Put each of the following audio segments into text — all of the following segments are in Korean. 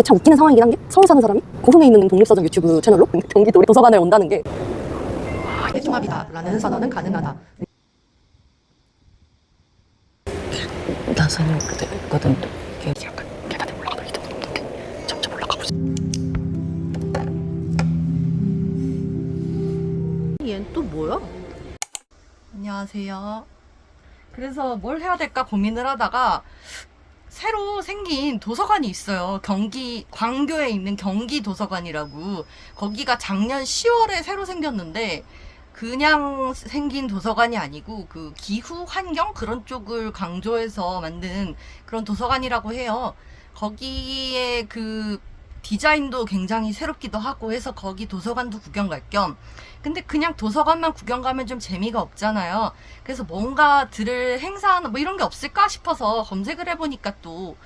참 웃기는 상황이긴 한 게 서울 사는 사람이 고흥에 있는 독립서적 유튜브 채널로 경기도 도서관에 온다는 게 대중합이다라는 선언은 가능하다. 나선이 오래됐거든. 이게 약간 계단에 올라가도 이 정도 넘게 점점 올라가고 있어. 얘는 또 뭐야? 안녕하세요. 그래서 뭘 해야 될까 고민을 하다가 새로 생긴 도서관이 있어요. 광교에 있는 경기 도서관이라고. 거기가 작년 10월에 새로 생겼는데 그냥 생긴 도서관이 아니고 그 기후 환경 그런 쪽을 강조해서 만든 그런 도서관이라고 해요. 거기에 그 디자인도 굉장히 새롭기도 하고 해서 거기 도서관도 구경 갈 겸, 근데 그냥 도서관만 구경 가면 좀 재미가 없잖아요. 그래서 뭔가 들을 행사나 뭐 이런 게 없을까 싶어서 검색을 해보니까 또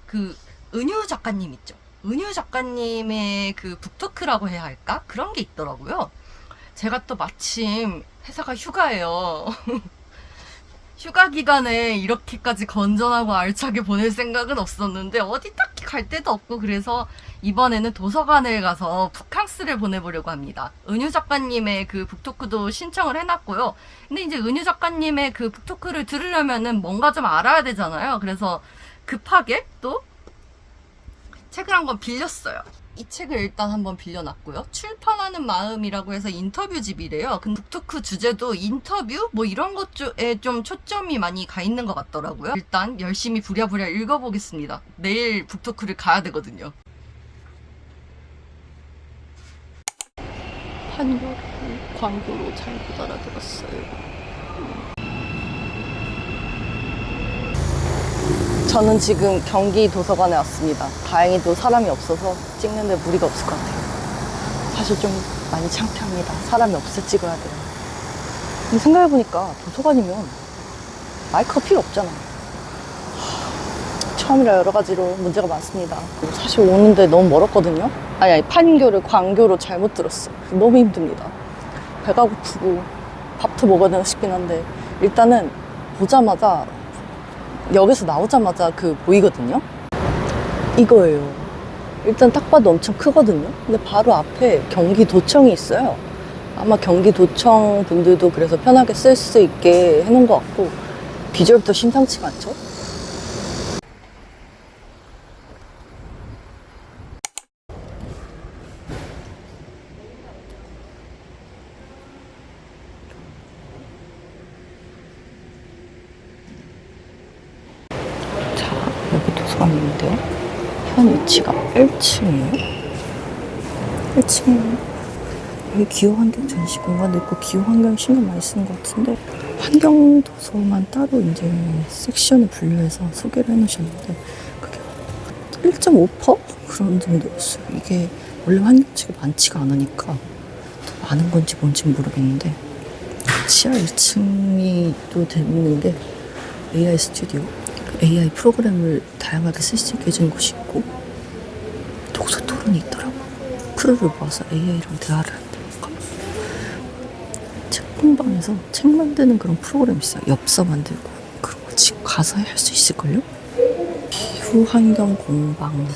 그 은유 작가님 있죠. 은유 작가님의 그 북토크라고 해야 할까? 그런 게 있더라고요. 제가 또 마침 회사가 휴가예요. 휴가 기간에 이렇게까지 건전하고 알차게 보낼 생각은 없었는데 어디 딱히 갈 데도 없고, 그래서 이번에는 도서관을 가서 북캉스를 보내보려고 합니다. 은유 작가님의 그 북토크도 신청을 해놨고요. 근데 이제 은유 작가님의 그 북토크를 들으려면은 뭔가 좀 알아야 되잖아요. 그래서 급하게 또 책을 한권 빌렸어요. 이 책을 일단 한번 빌려놨고요. 출판하는 마음이라고 해서 인터뷰집이래요. 근데 북토크 주제도 인터뷰? 뭐 이런 것에 좀 초점이 많이 가 있는 것 같더라고요. 일단 열심히 부랴부랴 읽어보겠습니다. 내일 북토크를 가야 되거든요. 판교를 광교로 잘못 알아들었어요. 저는 지금 경기 도서관에 왔습니다. 다행히도 사람이 없어서 찍는데 무리가 없을 것 같아요. 사실 좀 많이 창피합니다. 사람이 없을 찍어야 돼요. 근데 생각해보니까 도서관이면 마이크가 필요 없잖아요. 처음이라 여러 가지로 문제가 많습니다. 사실 오는데 너무 멀었거든요. 아니 판교를 광교로 잘못 들었어. 너무 힘듭니다. 배가 고프고 밥도 먹어야 되나 싶긴 한데, 일단은 보자마자 역에서 나오자마자 그 보이거든요. 이거예요. 일단 딱 봐도 엄청 크거든요. 근데 바로 앞에 경기도청이 있어요. 아마 경기도청 분들도 그래서 편하게 쓸 수 있게 해놓은 것 같고, 비주얼부터 심상치가 않죠? 여기 도서관이 있는데요. 현 위치가 1층이에요. 1층에 여기 기후환경 전시 공간도 있고 기후환경 신경 많이 쓰는 것 같은데, 환경 도서만 따로 이제 섹션을 분류해서 소개를 해놓으셨는데 그게 1.5% 그런 정도였어요. 이게 원래 환경치가 많지가 않으니까 더 많은 건지 뭔지 모르겠는데, 지하 1층이 또 되는 게 AI 스튜디오, AI 프로그램을 다양하게 쓸 수 있게 해주는 곳이 있고, 독서 토론이 있더라고. 크루를 모아서 AI랑 대화를 한다니까. 책공방에서 책 만드는 그런 프로그램이 있어요. 엽서 만들고. 그런 거 지금 가서 할 수 있을걸요? 기후환경 공방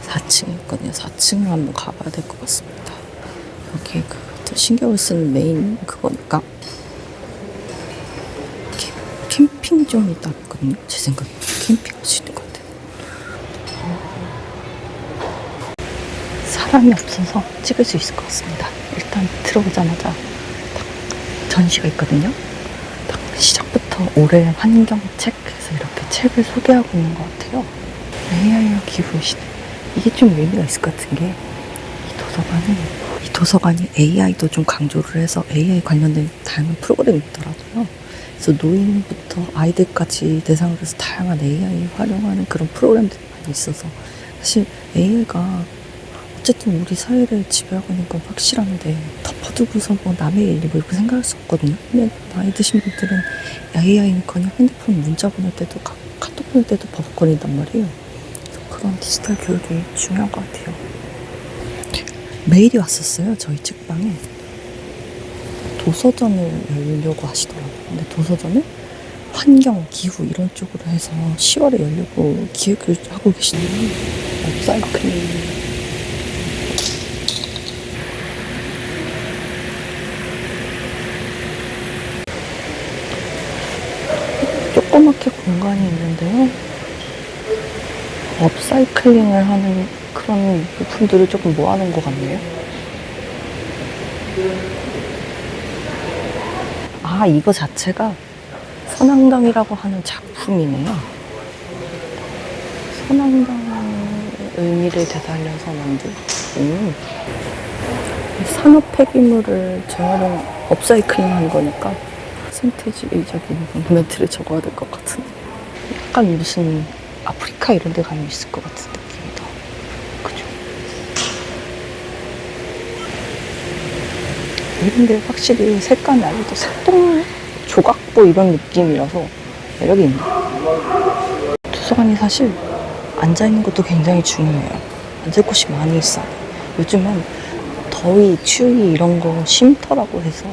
4층에 있거든요. 4층을 한번 가봐야 될 것 같습니다. 여기에 그 신경을 쓰는 메인 그거니까. 캠핑 존이 딱 있거든요. 제 생각에 캠핑할 수 있는 것 같아요. 사람이 없어서 찍을 수 있을 것 같습니다. 일단 들어오자마자 딱 전시가 있거든요. 딱 시작부터 올해 환경책 해서 이렇게 책을 소개하고 있는 것 같아요. AI와 기후의 시대. 이게 좀 의미가 있을 것 같은 게, 이 도서관이 AI도 좀 강조를 해서 AI 관련된 다양한 프로그램이 있더라고요. 그래서 노인부터 아이들까지 대상으로 해서 다양한 AI 활용하는 그런 프로그램들이 많이 있어서, 사실 AI가 어쨌든 우리 사회를 지배하고 있는 건 확실한데 덮어두고서 뭐 남의 일 뭐 이렇게 생각할 수 없거든요. 근데 나이 드신 분들은 AI는커녕 핸드폰 문자 보낼 때도 카톡 보낼 때도 버벅거린단 말이에요. 그래서 그런 디지털 교육이 중요한 것 같아요. 메일이 왔었어요. 저희 책방에 도서전을 열려고 하시더라고요. 근데 도서전을 환경, 기후 이런 쪽으로 해서 10월에 열려고 기획을 하고 계시네요. 업사이클링. 조그맣게 공간이 있는데요. 업사이클링을 하는 그런 물품들을 조금 모아놓은 것 같네요. 아, 이거 자체가 선앙당이라고 하는 작품이네요. 선앙당 의미를 되살려서 만든 산업 폐기물을 재활용, 업사이클링 한 거니까 생태주의적인 멘트를 적어야 될 것 같은, 약간 무슨 아프리카 이런 데 가면 있을 것 같은 느낌이다. 그죠? 이런데 확실히 색감이 아니고 색동 조각보 이런 느낌이라서 매력이 있네. 도서관이 사실 앉아있는 것도 굉장히 중요해요. 앉을 곳이 많이 있어요. 요즘은 더위, 추위 이런 거 쉼터라고 해서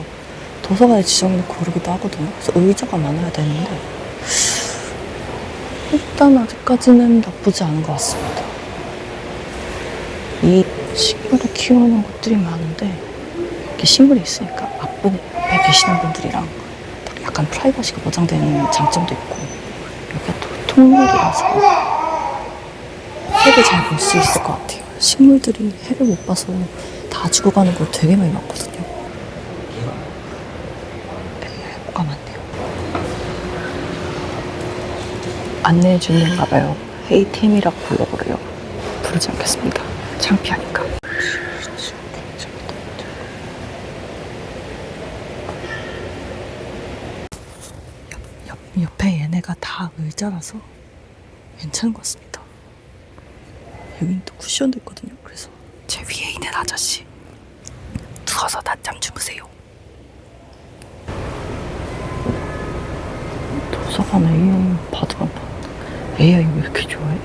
도서관에 지정해놓고 그러기도 하거든요. 그래서 의자가 많아야 되는데 일단 아직까지는 나쁘지 않은 것 같습니다. 이 식물을 키우는 곳들이 많은데 이렇게 식물이 있으니까 앞에 계시는 분들이랑 약간 프라이버시가 보장되는 장점도 있고, 여기가 또 통밀이라서 해를 잘 볼 수 있을 것 같아요. 식물들이 해를 못 봐서 다 죽어가는 걸 되게 많이 봤거든요. 뭐가 많네요. 안내해 주는가 봐요. 헤이템이라고 불러버려요. 부르지 않겠습니다. 창피하니까. 옆에 얘네가 다 의자라서 괜찮은 것 같습니다. 여긴 또 쿠션도 있거든요. 그래서 제 위에 있는 아저씨 누워서 낮잠 주무세요. 도서관 AI 바둑은 AI 왜 이렇게 좋아해?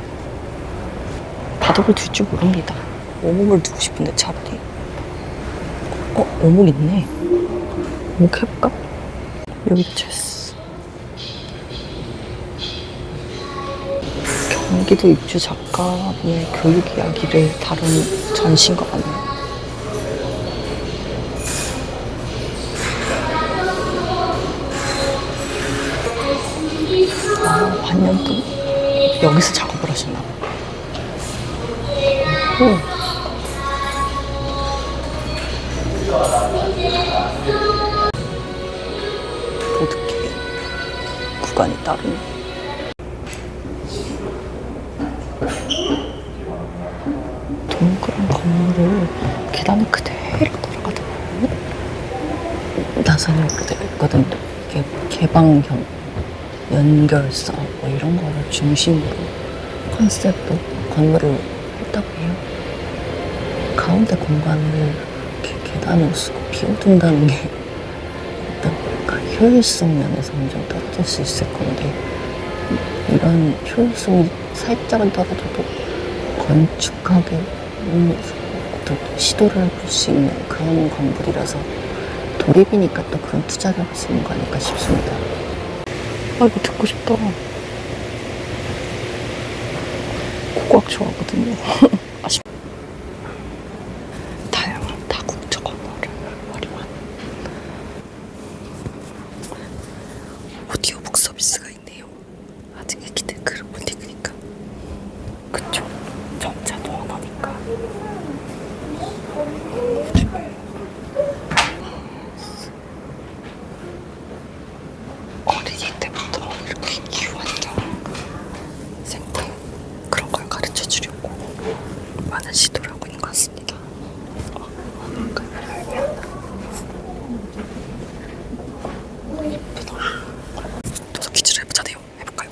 바둑을 둘 줄 모릅니다. 오목을 두고 싶은데 차라리. 오목 있네. 오목 해볼까? 여기도 체스. 경기도 입주 작가분의 교육 이야기를 다룬 전시인 것 같네요. 반년도 여기서 작업을 하셨나 봐요. 보드게임 구간이 따르네. 동그란 건물을 계단을 그대로 돌아가더라고요. 나선이 오래되어 있거든요. 이게 개방형, 연결성 뭐 이런 거를 중심으로 컨셉도 건물을 했다고 해요. 가운데 공간을 이렇게 계단으로 쓰고 비워둔다는 게 일단 효율성 면에서 좀 떨어질 수 있을 건데, 이런 효율성이 살짝은 떨어져도 건축하게 시도를 해볼 수 있는 그런 건물이라서 도립이니까 또 그런 투자를 할 수 있는 거 아닐까 싶습니다. 아, 이거 듣고 싶다. 국악 좋아하거든요. 아쉽다. 다양한 다국적 언어를 활용한 오디오북 서비스가 있네요. 아직 애기들 글을 못 읽으니까. 그쵸? 전자도 언어니까. 어린이 때부터 이렇게 기후환경, 생태 그런 걸 가르쳐 주려고 많은 시도를 하고 있는 것 같습니다. 예쁘다. 도서 퀴즈를 해보자네요. 해볼까요?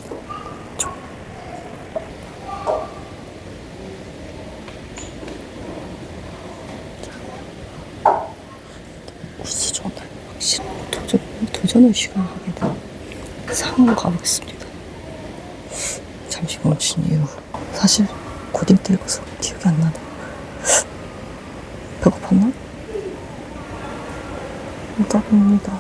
우수전을 확실히 도전을 시도하게 된 상을 가보겠습니다. 잠시 멈춘 이유, 사실 고딩 때 읽어서 기억이 안 나네. 배고팠나? 오답입니다.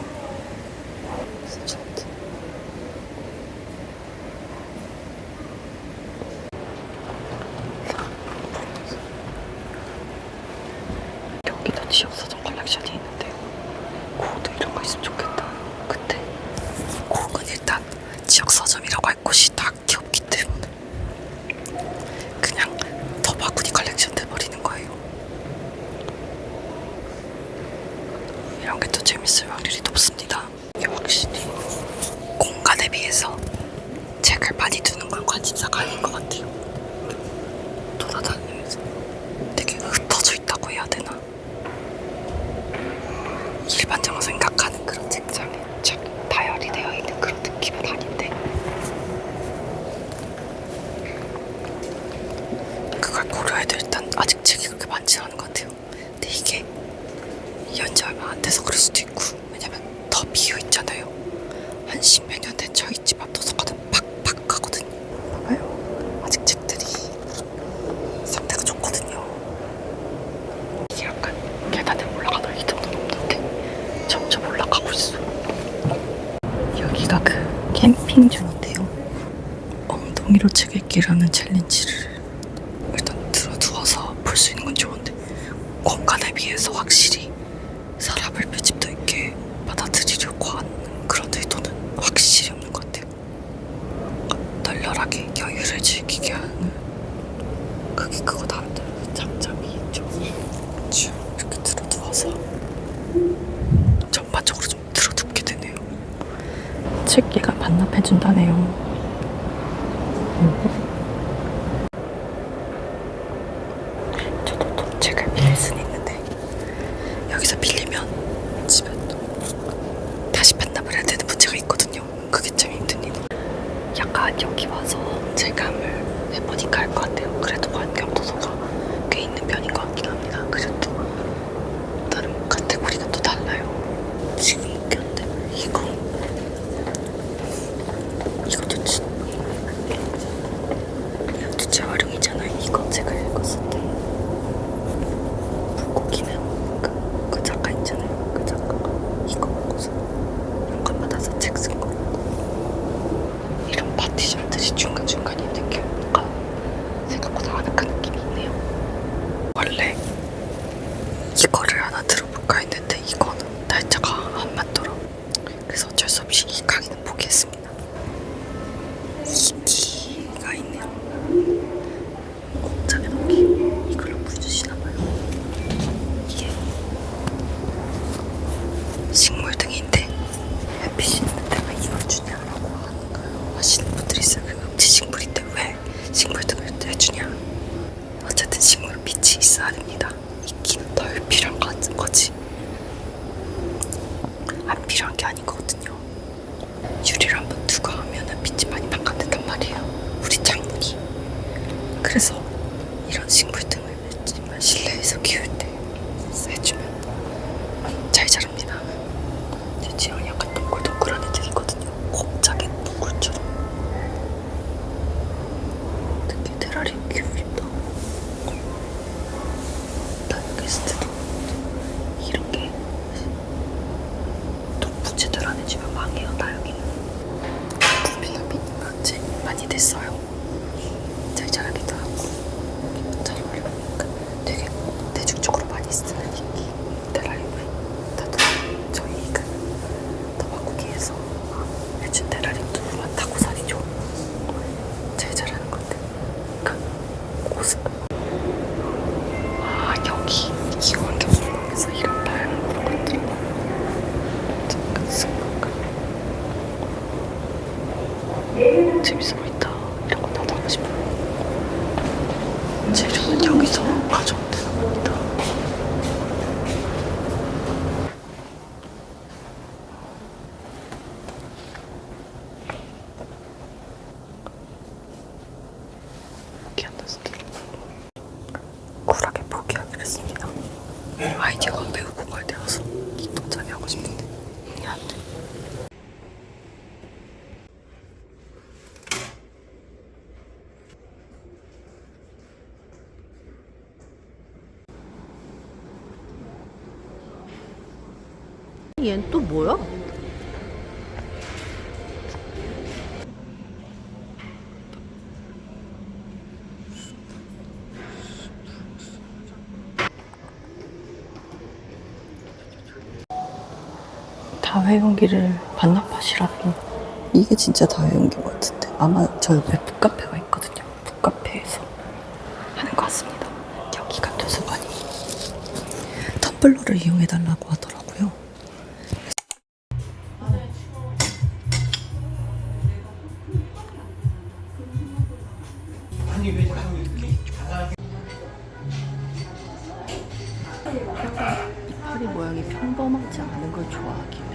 지역사전 컬렉션이 있는데요. 그것도 이런 거 있으면 좋겠다. 근데 그건 일단 지역서점이라고 할 곳이 딱히 없기 때문에 그냥 더바구니 컬렉션 돼버리는 거예요. 이런 게 또 재밌을 확률이 높습니다. 이게 확실히 공간에 비해서 책을 많이 두는 건 관심사가 아닌 것 같아요. 돌아다니면서 되게 흩어져 있다고 해야 되나? 일반적으로 생각하는 그런 책장에 쫙 다열이 되어 있는 그런 느낌은 아닌데 그걸 고려해야 될 일단 아직 책이 그렇게 많지 않은 것 같아요. 근데 이게 연지 얼마 안 돼서 그럴 수도 있고, 왜냐면 더 비어 있잖아요. 한 십몇 년 된 저희 집 앞 도서관은 팍팍하거든요. 봐봐요. 아직 책들이 상태가 좋거든요. 이게 약간 계단에 올라가도 이 정도는 없는데 점점 올라가고 있어. 여기가 그 캠핑존인데요. 엉덩이로 책 읽기라는 챌린지를 일단 들어두어서 볼 수 있는 건 좋은데 공간에 비해서 확실히 사람을 뼈집도 있게 받아들이려고 하는 그런 의도는 확실히 없는 것 같아요. 널널하게 여유를 즐기게 하는 그게 그거 다른데 장점이 있죠. 쭉 이렇게 들어두어서 전반적으로 좀 들어눕게 되네요. 책기가 반납해준다네요. 저도 또 책을 빌릴 수는 있는데 여기서 빌리면 집에 또 다시 반납을 해야 되는 문제가 있거든요. 그게 참 힘든 일. 약간 여기 와서 체감을 해보니까 알 것 같아요. 그래도 환경도서가 꽤 있는 편인 것 같긴 합니다. 그래도 다른 카테고리가 또 달라요. 지금 웃겼는데 이것도 이것도 재활용이잖아요. 이거 제가 읽었을 때 물고기는 그 작가 있잖아요. 그 작가가 이거 먹고서 연관 받아서 책 쓴 거라고. 이런 파티션들이 중간중간 있는 게 뭔가 생각보다 아늑한 느낌이 있네요. 원래 이거를 하나 들어볼까 했는데 이거는 날짜가 안 맞더라. 그래서 어쩔 수 없이 이 강의는 포기했습니다. 이끼가 있네요. 공장에 먹기 이걸로 물 주시나봐요. 이게 식물 등인데 햇빛이 있는데 왜 이걸 주냐라고 하시는 분들이 있어요. 그 음지식물인데 왜 식물 등을 해주냐. 어쨌든 식물은 빛이 있어야 됩니다. 이끼는 덜 필요한 거지. 안 필요한 게 아닌 거거든요. 유리를 한번 두고 하면은 빛이 많이 반감된단 말이에요. 우리 창문이. 그래서 이런 식물 등을 정말 실내에서 키울 때 해주면 잘 자랍니다. 제 지형이 약간 동글동글한 애들이거든요. 곱작의 둥글처럼. 되게 테라리움 키우고 싶다. 다이어게스트도 이런 게 부채들 안에 주면 망해요. 다 여기는 부피감이 같이 많이 됐어요. 잘 자라기도 하고 잘 어울리니까 되게 대중적으로 많이 쓰는 인기 테라리움을 다들 저희 그 더바꾸기에서 해준 테라리움도 많다고 살이죠. 잘 자라는 건데 그 옷은 여기 이 환경에서 이런 다양한 그런 것들을 잠깐 생각해. 재밌어 보인다. 이런 거 나도 하고 싶어요. 재료는 여기서 가져오면 되는 겁니다. 포기한다서 쿨하게 포기하기로 했습니다. 아이디어가 매우 고갈되어서 동작이 하고 싶은데 안 돼. 얘는 또 뭐야? 다회용기를 반납하시라고. 이게 진짜 다회용기인 것 같은데 아마 저 옆에 북카페가 있거든요. 북카페에서 하는 것 같습니다. 여기가 도서관이 텀블러를 이용해달라고 하더라고요. 이파리 모양이 평범하지 않은 걸 좋아하긴 해.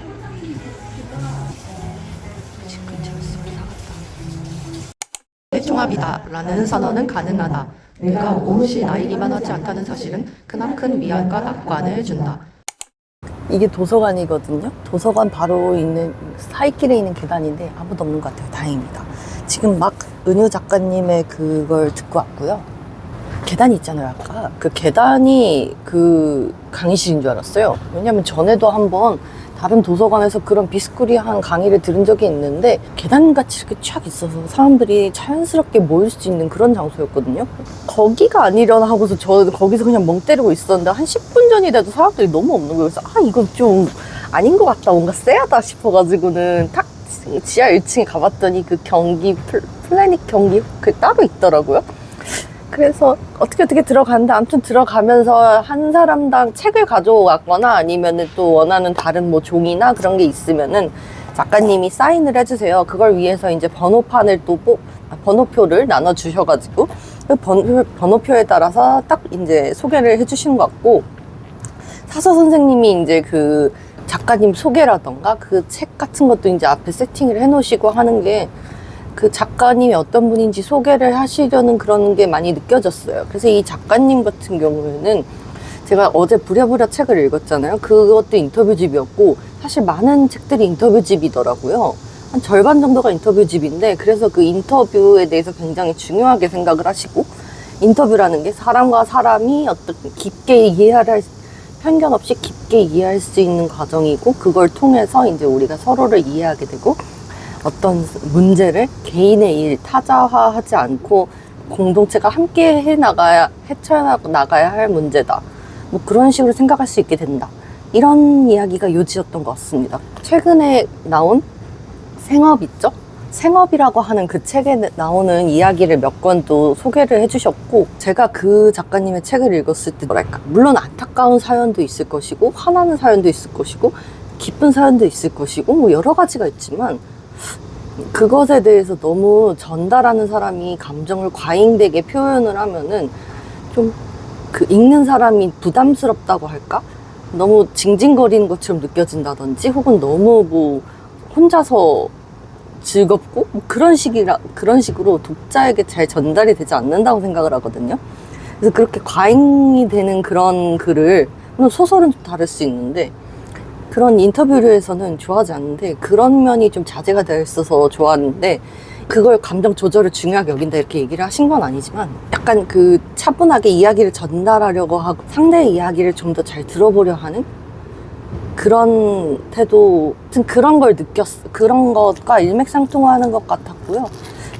집 근처였어. 나갔다. 대중합이다 라는 선언은 가능하다. 내가 오롯이 나이기만 하지 않다는 사실은 크나큰 위안과 낙관을 준다. 이게 도서관이거든요. 도서관 바로 있는 사이길에 있는 계단인데 아무도 없는 것 같아요. 다행입니다. 지금 막 은유 작가님의 그걸 듣고 왔고요. 계단이 있잖아요. 아까 그 계단이 그 강의실인 줄 알았어요. 왜냐면 전에도 한번 다른 도서관에서 그런 비스코리한 강의를 들은 적이 있는데 계단같이 이렇게 쫙 있어서 사람들이 자연스럽게 모일 수 있는 그런 장소였거든요. 거기가 아니려나 하고서 저 거기서 그냥 멍 때리고 있었는데 한 10분 전이 돼도 사람들이 너무 없는 거예요. 그래서 이건 좀 아닌 것 같다, 뭔가 쎄하다 싶어가지고는 탁 지하 1층에 가봤더니 그 경기 플래닛 경기 그 따로 있더라고요. 그래서 어떻게 들어갔는데 아무튼 들어가면서 한 사람당 책을 가져왔거나 아니면은 또 원하는 다른 뭐 종이나 그런 게 있으면은 작가님이 사인을 해주세요. 그걸 위해서 이제 번호판을 또 번호표를 나눠주셔가지고 그 번호표에 따라서 딱 이제 소개를 해주시는 것 같고, 사서 선생님이 이제 그 작가님 소개라던가 그 책 같은 것도 이제 앞에 세팅을 해놓으시고 하는 게 그 작가님이 어떤 분인지 소개를 하시려는 그런 게 많이 느껴졌어요. 그래서 이 작가님 같은 경우에는 제가 어제 부랴부랴 책을 읽었잖아요. 그것도 인터뷰집이었고 사실 많은 책들이 인터뷰집이더라고요. 한 절반 정도가 인터뷰집인데, 그래서 그 인터뷰에 대해서 굉장히 중요하게 생각을 하시고, 인터뷰라는 게 사람과 사람이 어떻게 깊게 이해할 편견 없이 깊게 이해할 수 있는 과정이고, 그걸 통해서 이제 우리가 서로를 이해하게 되고 어떤 문제를 개인의 일, 타자화하지 않고 공동체가 함께 헤쳐나가야 할 문제다. 뭐 그런 식으로 생각할 수 있게 된다. 이런 이야기가 요지였던 것 같습니다. 최근에 나온 생업 있죠? 생업이라고 하는 그 책에 나오는 이야기를 몇 권 또 소개를 해주셨고, 제가 그 작가님의 책을 읽었을 때 뭐랄까, 물론 안타까운 사연도 있을 것이고 화나는 사연도 있을 것이고 기쁜 사연도 있을 것이고 뭐 여러 가지가 있지만, 그것에 대해서 너무 전달하는 사람이 감정을 과잉되게 표현을 하면은 좀 그 읽는 사람이 부담스럽다고 할까? 너무 징징거리는 것처럼 느껴진다든지, 혹은 너무 뭐 혼자서 즐겁고 뭐 그런 식으로 독자에게 잘 전달이 되지 않는다고 생각을 하거든요. 그래서 그렇게 과잉이 되는 그런 글을, 물론 소설은 좀 다를 수 있는데 그런 인터뷰류에서는 좋아하지 않는데, 그런 면이 좀 자제가 되어 있어서 좋아하는데, 그걸 감정 조절을 중요하게 여긴다 이렇게 얘기를 하신 건 아니지만, 약간 그 차분하게 이야기를 전달하려고 하고 상대의 이야기를 좀 더 잘 들어보려 하는 그런 태도, 그런 걸 느꼈어. 그런 것과 일맥상통하는 것 같았고요.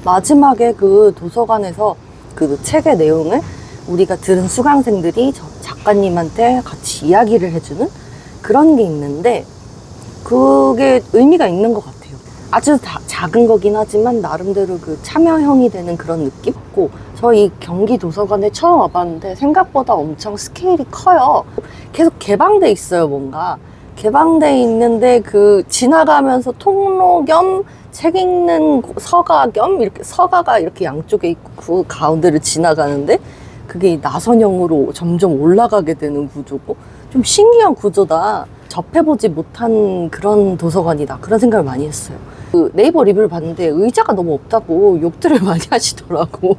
마지막에 그 도서관에서 그 책의 내용을 우리가 들은 수강생들이 저 작가님한테 같이 이야기를 해주는 그런 게 있는데, 그게 의미가 있는 것 같아요. 아주 작은 거긴 하지만 나름대로 그 참여형이 되는 그런 느낌? 고 저희 경기 도서관에 처음 와봤는데 생각보다 엄청 스케일이 커요. 계속 개방돼 있어요. 뭔가 개방돼 있는데 그 지나가면서 통로 겸 책 읽는 서가 겸 이렇게 서가가 이렇게 양쪽에 있고 그 가운데를 지나가는데 그게 나선형으로 점점 올라가게 되는 구조고, 좀 신기한 구조다. 접해보지 못한 그런 도서관이다. 그런 생각을 많이 했어요. 그 네이버 리뷰를 봤는데 의자가 너무 없다고 욕들을 많이 하시더라고.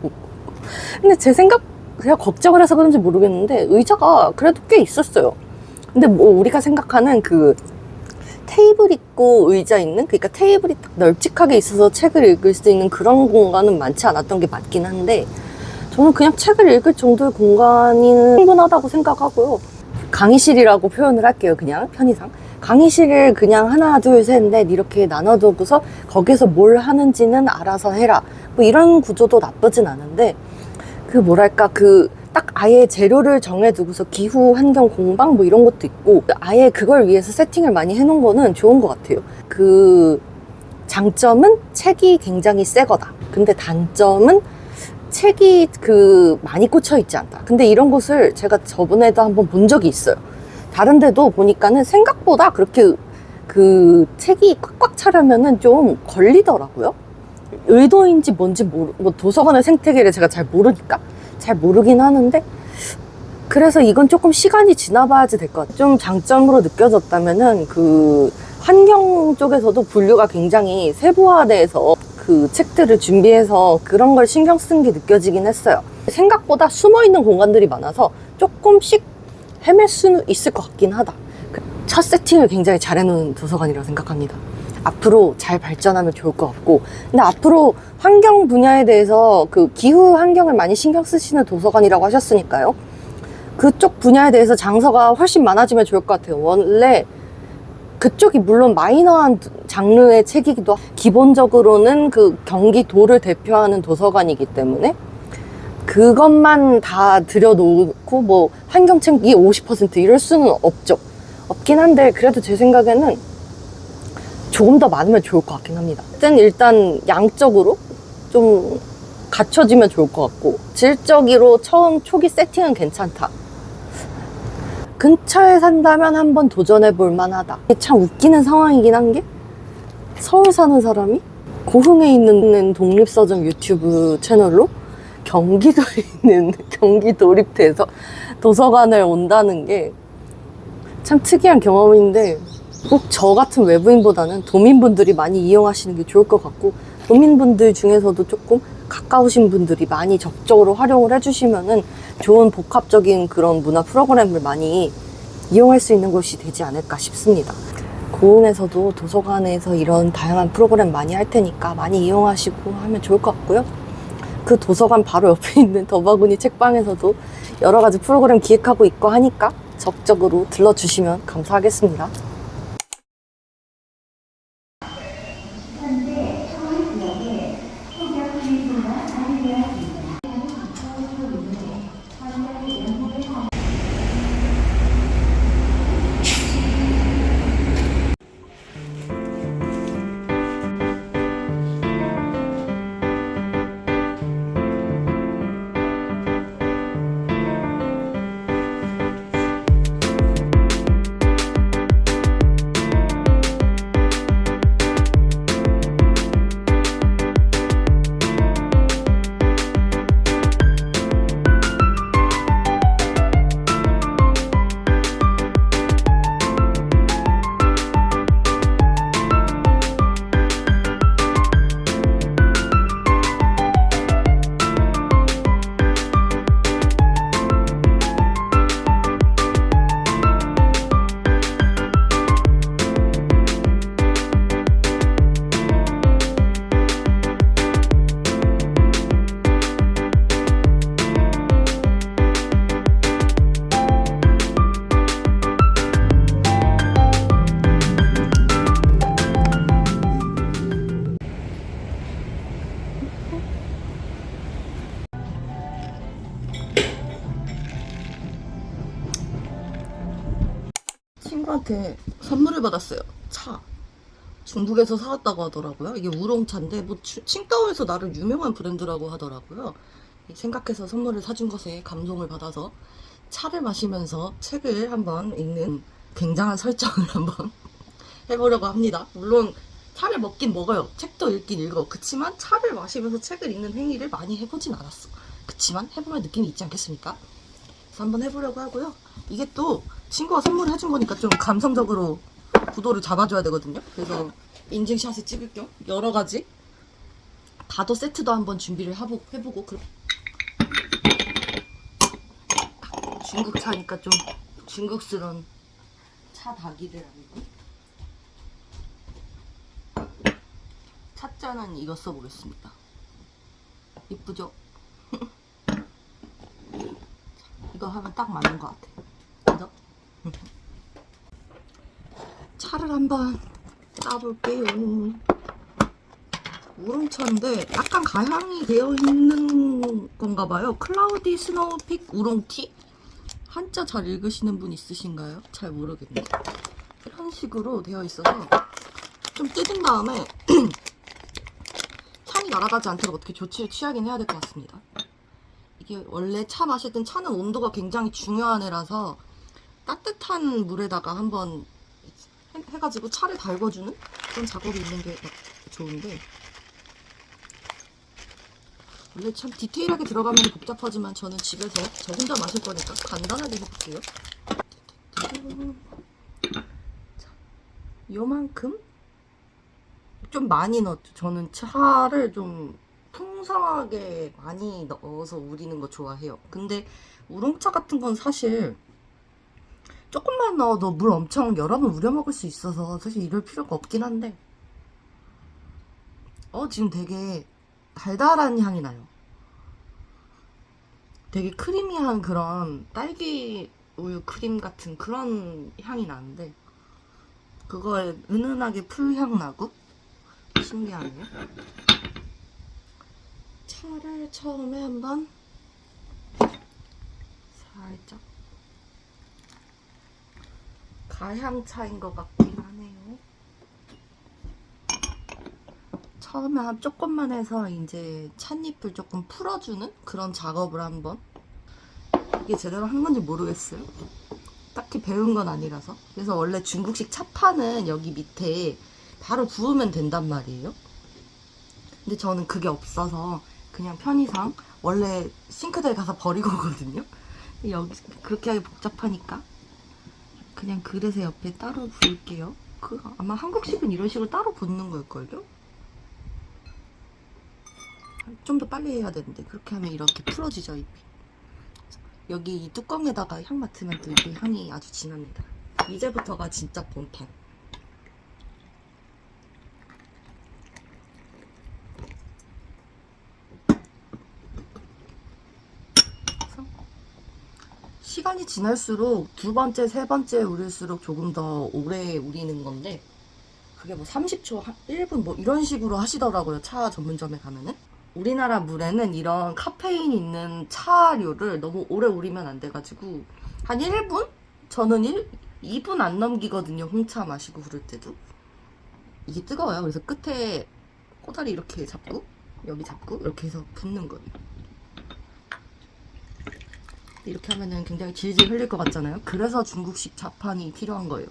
근데 제 생각, 그냥 걱정을 해서 그런지 모르겠는데 의자가 그래도 꽤 있었어요. 근데 뭐 우리가 생각하는 그 테이블 있고 의자 있는, 그러니까 테이블이 딱 널찍하게 있어서 책을 읽을 수 있는 그런 공간은 많지 않았던 게 맞긴 한데, 저는 그냥 책을 읽을 정도의 공간이 충분하다고 생각하고요. 강의실이라고 표현을 할게요. 그냥 편의상 강의실을 그냥 하나 둘 셋 넷 이렇게 나눠두고서 거기서 뭘 하는지는 알아서 해라, 뭐 이런 구조도 나쁘진 않은데, 그 뭐랄까, 그 딱 아예 재료를 정해두고서 기후 환경 공방 뭐 이런 것도 있고 아예 그걸 위해서 세팅을 많이 해놓은 거는 좋은 것 같아요. 그 장점은 책이 굉장히 새 거다. 근데 단점은 책이 많이 꽂혀 있지 않다. 근데 이런 곳을 제가 저번에도 한번 본 적이 있어요. 다른 데도 보니까는 생각보다 그렇게 그 책이 꽉꽉 차려면은 좀 걸리더라고요. 의도인지 뭔지 뭐 도서관의 생태계를 제가 잘 모르니까 잘 모르긴 하는데, 그래서 이건 조금 시간이 지나봐야지 될 것 같아요. 좀 장점으로 느껴졌다면은 그 환경 쪽에서도 분류가 굉장히 세부화돼서 그 책들을 준비해서 그런 걸 신경 쓴 게 느껴지긴 했어요. 생각보다 숨어있는 공간들이 많아서 조금씩 헤맬 수 있을 것 같긴 하다. 첫 세팅을 굉장히 잘 해놓은 도서관이라고 생각합니다. 앞으로 잘 발전하면 좋을 것 같고, 근데 앞으로 환경 분야에 대해서 그 기후 환경을 많이 신경 쓰시는 도서관이라고 하셨으니까요. 그쪽 분야에 대해서 장서가 훨씬 많아지면 좋을 것 같아요. 원래 그쪽이 물론 마이너한 장르의 책이기도 하고 기본적으로는 그 경기도를 대표하는 도서관이기 때문에 그것만 다 들여놓고 뭐 환경책이 50% 이럴 수는 없긴 한데, 그래도 제 생각에는 조금 더 많으면 좋을 것 같긴 합니다. 일단 양적으로 좀 갖춰지면 좋을 것 같고, 질적으로 처음 초기 세팅은 괜찮다. 근처에 산다면 한번 도전해 볼 만하다. 참 웃기는 상황이긴 한 게, 서울 사는 사람이 고흥에 있는 독립서점 유튜브 채널로 경기도에 있는 경기도립대에서 도서관을 온다는 게 참 특이한 경험인데, 꼭 저 같은 외부인보다는 도민분들이 많이 이용하시는 게 좋을 것 같고, 도민분들 중에서도 조금 가까우신 분들이 많이 적극적으로 활용을 해주시면은 좋은 복합적인 그런 문화 프로그램을 많이 이용할 수 있는 곳이 되지 않을까 싶습니다. 고흥에서도 도서관에서 이런 다양한 프로그램 많이 할 테니까 많이 이용하시고 하면 좋을 것 같고요. 그 도서관 바로 옆에 있는 더바구니 책방에서도 여러 가지 프로그램 기획하고 있고 하니까 적극적으로 들러주시면 감사하겠습니다. 친구한테 선물을 받았어요. 차. 중국에서 사왔다고 하더라고요. 이게 우롱차인데 뭐 칭다오에서 나름 유명한 브랜드라고 하더라고요. 생각해서 선물을 사준 것에 감동을 받아서 차를 마시면서 책을 한번 읽는 굉장한 설정을 한번 해보려고 합니다. 물론 차를 먹긴 먹어요. 책도 읽긴 읽어. 그치만 차를 마시면서 책을 읽는 행위를 많이 해보진 않았어. 그치만 해보면 느낌이 있지 않겠습니까? 그래서 한번 해보려고 하고요. 이게 또 친구가 선물을 해준 거니까 좀 감성적으로 구도를 잡아줘야 되거든요. 그래서 인증샷을 찍을 겸 여러 가지 다도 세트도 한번 준비를 해보고. 중국 차니까 좀 중국스러운 차 다기를 한번. 차자는 이거 써보겠습니다. 이쁘죠? 이거 하면 딱 맞는 것 같아요. 그죠? 차를 한번 따볼게요. 우롱차인데 약간 가향이 되어 있는 건가 봐요. 클라우디 스노우픽 우롱티? 한자 잘 읽으시는 분 있으신가요? 잘 모르겠네요. 이런 식으로 되어 있어서 좀 뜯은 다음에 향이 날아가지 않도록 어떻게 조치를 취하긴 해야 될 것 같습니다. 이게 원래 차 마실 땐 차는 온도가 굉장히 중요한 애라서 따뜻한 물에다가 한번 해가지고 차를 달궈주는 그런 작업이 있는 게 좋은데, 원래 참 디테일하게 들어가면 복잡하지만 저는 집에서 저 혼자 마실 거니까 간단하게 해볼게요. 자, 요만큼? 좀 많이 넣었죠. 저는 차를 좀 풍성하게 많이 넣어서 우리는 거 좋아해요. 근데 우롱차 같은 건 사실 조금만 넣어도 물 엄청 여러 번 우려 먹을 수 있어서 사실 이럴 필요가 없긴 한데, 지금 되게 달달한 향이 나요. 되게 크리미한 그런 딸기 우유 크림 같은 그런 향이 나는데, 그거에 은은하게 풀향 나고 신기하네요. 차를 처음에 한번 살짝, 가향차인 것 같긴 하네요. 처음에 한 조금만 해서 이제 찻잎을 조금 풀어주는 그런 작업을 한번. 이게 제대로 한 건지 모르겠어요. 딱히 배운 건 아니라서. 그래서 원래 중국식 차판은 여기 밑에 바로 부으면 된단 말이에요. 근데 저는 그게 없어서 그냥 편의상 원래 싱크대에 가서 버리고 오거든요. 여기 그렇게 하기 복잡하니까 그냥 그릇에 옆에 따로 부을게요. 아마 한국식은 이런 식으로 따로 붓는 걸걸요? 좀 더 빨리 해야 되는데 그렇게 하면 이렇게 풀어지죠, 잎이. 여기 이 뚜껑에다가 향 맡으면 또 이 향이 아주 진합니다. 이제부터가 진짜 본판. 시간이 지날수록 두 번째, 세 번째 우릴수록 조금 더 오래 우리는 건데, 그게 뭐 30초, 1분 뭐 이런 식으로 하시더라고요. 차 전문점에 가면은. 우리나라 물에는 이런 카페인 있는 차류를 너무 오래 우리면 안 돼가지고 한 1분? 저는 2분 안 넘기거든요. 홍차 마시고 그럴 때도. 이게 뜨거워요. 그래서 끝에 꼬다리 이렇게 잡고 여기 잡고 이렇게 해서 붓는 거예요. 이렇게 하면은 굉장히 질질 흘릴 것 같잖아요. 그래서 중국식 차판이 필요한 거예요.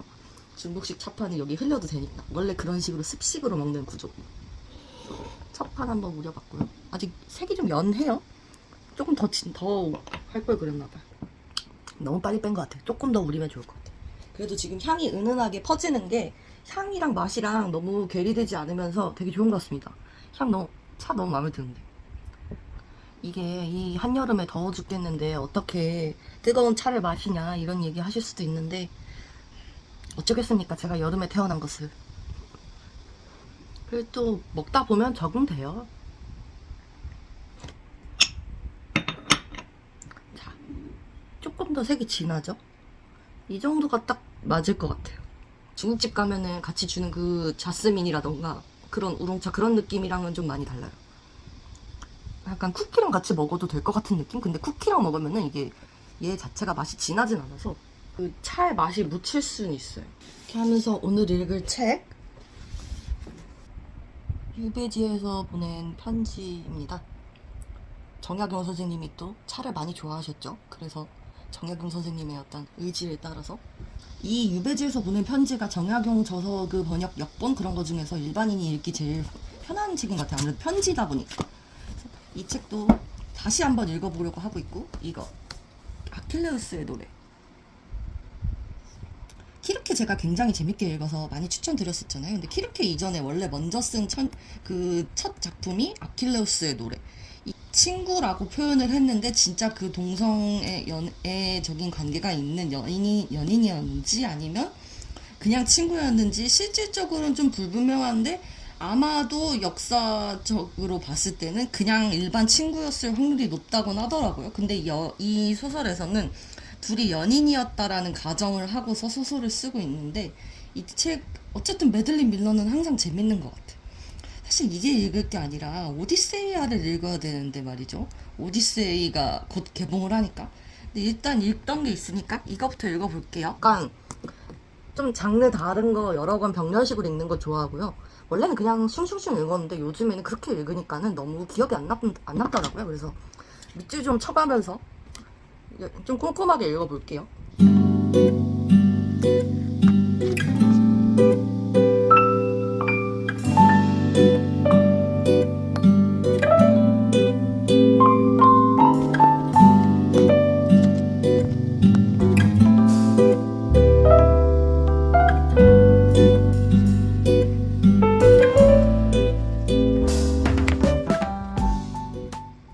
중국식 차판이 여기 흘려도 되니까. 원래 그런 식으로 습식으로 먹는 구조. 첫판 한번 우려봤고요. 아직 색이 좀 연해요. 조금 더 할 걸 그랬나봐요. 너무 빨리 뺀 것 같아요. 조금 더 우리면 좋을 것 같아요. 그래도 지금 향이 은은하게 퍼지는 게 향이랑 맛이랑 너무 괴리되지 않으면서 되게 좋은 것 같습니다. 차 너무 마음에 드는데. 이게 이 한여름에 더워 죽겠는데 어떻게 뜨거운 차를 마시냐 이런 얘기 하실 수도 있는데, 어쩌겠습니까? 제가 여름에 태어난 것을. 그리고 또 먹다 보면 적응돼요. 자, 조금 더 색이 진하죠? 이 정도가 딱 맞을 것 같아요. 중국집 가면은 같이 주는 그 자스민이라던가 그런 우롱차 그런 느낌이랑은 좀 많이 달라요. 약간 쿠키랑 같이 먹어도 될 것 같은 느낌? 근데 쿠키랑 먹으면은 이게 얘 자체가 맛이 진하진 않아서 그 차의 맛이 묻힐 수는 있어요. 이렇게 하면서 오늘 읽을 책, 유배지에서 보낸 편지입니다. 정약용 선생님이 또 차를 많이 좋아하셨죠. 그래서 정약용 선생님의 어떤 의지에 따라서 이 유배지에서 보낸 편지가 정약용 저서 그 번역 역본 그런 거 중에서 일반인이 읽기 제일 편한 책인 것 같아요. 아무래도 편지다 보니까. 이 책도 다시 한번 읽어보려고 하고 있고, 이거 아킬레우스의 노래. 키르케 제가 굉장히 재밌게 읽어서 많이 추천드렸었잖아요. 근데 키르케 이전에 원래 먼저 쓴 그 첫 작품이 아킬레우스의 노래. 이 친구라고 표현을 했는데 진짜 그 동성의 연애적인 관계가 있는 연인이었는지 아니면 그냥 친구였는지 실질적으로는 좀 불분명한데, 아마도 역사적으로 봤을 때는 그냥 일반 친구였을 확률이 높다고는 하더라고요. 근데 이 소설에서는 둘이 연인이었다라는 가정을 하고서 소설을 쓰고 있는데, 이 책 어쨌든 매들린 밀러는 항상 재밌는 것 같아요. 사실 이게 읽을 게 아니라 오디세이아를 읽어야 되는데 말이죠. 오디세이가 곧 개봉을 하니까. 근데 일단 읽던 게 있으니까 이거부터 읽어볼게요. 약간 좀 장르 다른 거 여러 권 병렬식으로 읽는 거 좋아하고요. 원래는 그냥 슝슝슝 읽었는데 요즘에는 그렇게 읽으니까는 너무 기억이 안 남더라고요. 그래서 밑줄 좀 쳐가면서 좀 꼼꼼하게 읽어볼게요.